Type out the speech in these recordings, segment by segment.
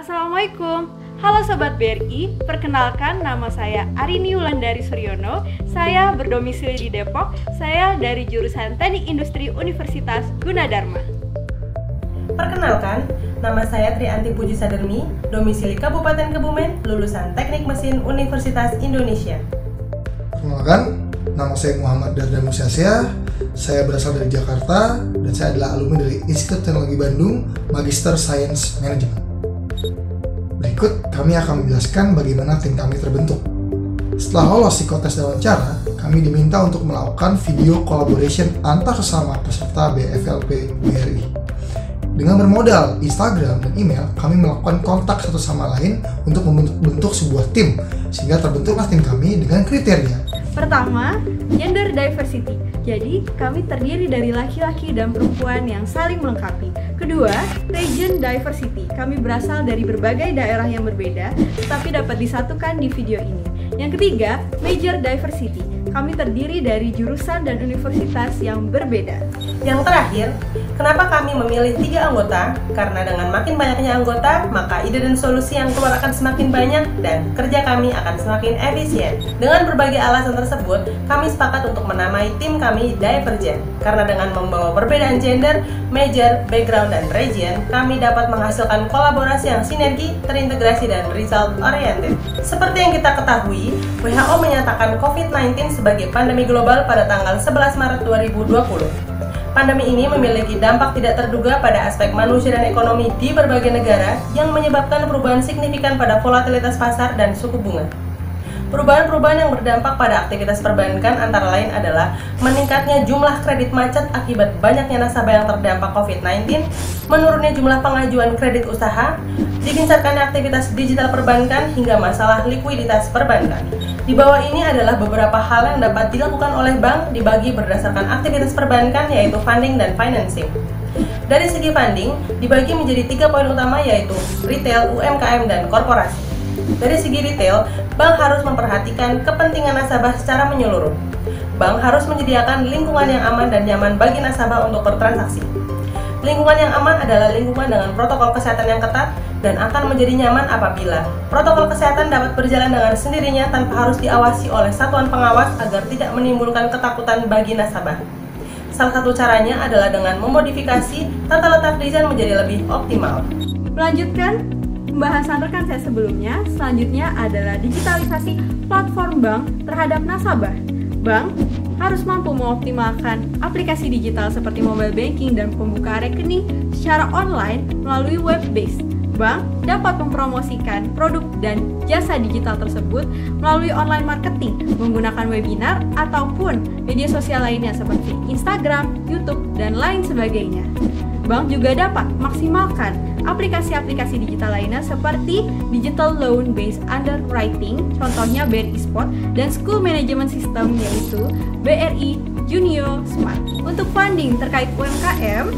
Assalamualaikum. Halo Sobat BRI, perkenalkan nama saya Arini Wulandari Suryono. Saya berdomisili di Depok. Saya dari jurusan Teknik Industri Universitas Gunadarma. Perkenalkan, nama saya Trianti Puji Sadermi, domisili Kabupaten Kebumen, lulusan Teknik Mesin Universitas Indonesia. Perkenalkan, nama saya Muhammad Dardan Musyasya. Saya berasal dari Jakarta dan saya adalah alumni dari Institut Teknologi Bandung, Magister Science Management. Berikut kami akan menjelaskan bagaimana tim kami terbentuk. Setelah lolos psikotes dan wawancara, kami diminta untuk melakukan video collaboration antar sesama peserta BFLP BRI. Dengan bermodal Instagram dan email, kami melakukan kontak satu sama lain untuk membentuk sebuah tim, sehingga terbentuklah tim kami dengan kriteria. Pertama, gender diversity. Jadi, kami terdiri dari laki-laki dan perempuan yang saling melengkapi. Kedua, region diversity. Kami berasal dari berbagai daerah yang berbeda, tetapi dapat disatukan di video ini. Yang ketiga, major diversity. Kami terdiri dari jurusan dan universitas yang berbeda. Yang terakhir, kenapa kami memilih 3 anggota? Karena dengan makin banyaknya anggota, maka ide dan solusi yang keluar akan semakin banyak dan kerja kami akan semakin efisien. Dengan berbagai alasan tersebut, kami sepakat untuk menamai tim kami Divergent. Karena dengan membawa perbedaan gender, major, background, dan region, kami dapat menghasilkan kolaborasi yang sinergi, terintegrasi, dan result oriented. Seperti yang kita ketahui, WHO menyatakan COVID-19 sebagai pandemi global pada tanggal 11 Maret 2020. Pandemi ini memiliki dampak tidak terduga pada aspek manusia dan ekonomi di berbagai negara yang menyebabkan perubahan signifikan pada volatilitas pasar dan suku bunga. Perubahan-perubahan yang berdampak pada aktivitas perbankan antara lain adalah meningkatnya jumlah kredit macet akibat banyaknya nasabah yang terdampak COVID-19, menurunnya jumlah pengajuan kredit usaha, digencarkannya aktivitas digital perbankan, hingga masalah likuiditas perbankan. Di bawah ini adalah beberapa hal yang dapat dilakukan oleh bank dibagi berdasarkan aktivitas perbankan, yaitu funding dan financing. Dari segi funding, dibagi menjadi 3 poin utama, yaitu retail, UMKM, dan korporasi. Dari segi retail, bank harus memperhatikan kepentingan nasabah secara menyeluruh. Bank harus menyediakan lingkungan yang aman dan nyaman bagi nasabah untuk bertransaksi. Lingkungan yang aman adalah lingkungan dengan protokol kesehatan yang ketat dan akan menjadi nyaman apabila protokol kesehatan dapat berjalan dengan sendirinya tanpa harus diawasi oleh satuan pengawas agar tidak menimbulkan ketakutan bagi nasabah. Salah satu caranya adalah dengan memodifikasi tata letak desain menjadi lebih optimal. Melanjutkan pembahasan rekan saya sebelumnya, selanjutnya adalah digitalisasi platform bank terhadap nasabah. Bank harus mampu mengoptimalkan aplikasi digital seperti mobile banking dan pembukaan rekening secara online melalui web-based. Bank dapat mempromosikan produk dan jasa digital tersebut melalui online marketing, menggunakan webinar ataupun media sosial lainnya seperti Instagram, YouTube, dan lain sebagainya. Bank juga dapat maksimalkan aplikasi-aplikasi digital lainnya seperti Digital Loan Based Underwriting, contohnya BRI Spot, dan School Management System yaitu BRI Junio Smart. Untuk funding terkait UMKM,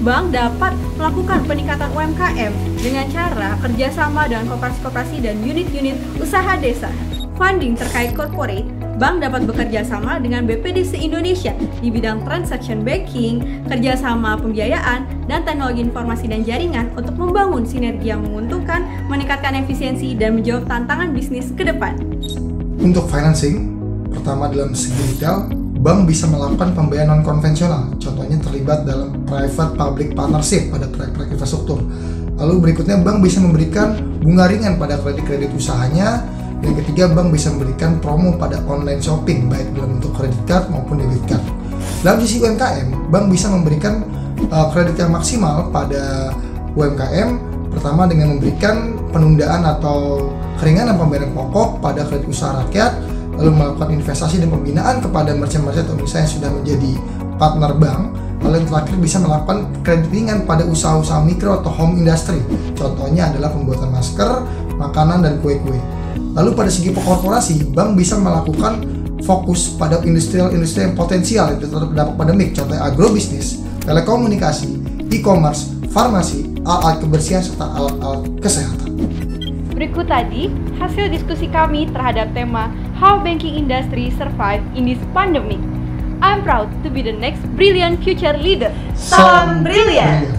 bank dapat melakukan peningkatan UMKM dengan cara kerjasama dengan koperasi-koperasi dan unit-unit usaha desa. Funding terkait corporate, bank dapat bekerja sama dengan BPDC Indonesia di bidang transaction banking, kerjasama pembiayaan, dan teknologi informasi dan jaringan untuk membangun sinergi yang menguntungkan, meningkatkan efisiensi, dan menjawab tantangan bisnis ke depan. Untuk financing, pertama dalam segi retail, bank bisa melakukan pembiayaan non-konvensional, contohnya terlibat dalam private-public partnership pada proyek-proyek infrastruktur. Lalu berikutnya, bank bisa memberikan bunga ringan pada kredit-kredit usahanya. Yang ketiga, bank bisa memberikan promo pada online shopping, baik dalam bentuk kredit card maupun debit card. Dalam sisi UMKM, bank bisa memberikan kredit yang maksimal pada UMKM, pertama dengan memberikan penundaan atau keringanan pembayaran pokok pada kredit usaha rakyat, lalu melakukan investasi dan pembinaan kepada merchant-merchant atau misalnya yang sudah menjadi partner bank. Lalu yang terakhir bisa melakukan kredit ringan pada usaha-usaha mikro atau home industry, contohnya adalah pembuatan masker, makanan, dan kue-kue. Lalu pada segi korporasi, bank bisa melakukan fokus pada industri yang potensial yang terdampak pandemik, contohnya agrobisnis, telekomunikasi, e-commerce, farmasi, alat kebersihan, serta alat-alat kesehatan. Berikut tadi hasil diskusi kami terhadap tema How Banking Industry Survive in this Pandemic. I'm proud to be the next brilliant future leader. Salam brilian!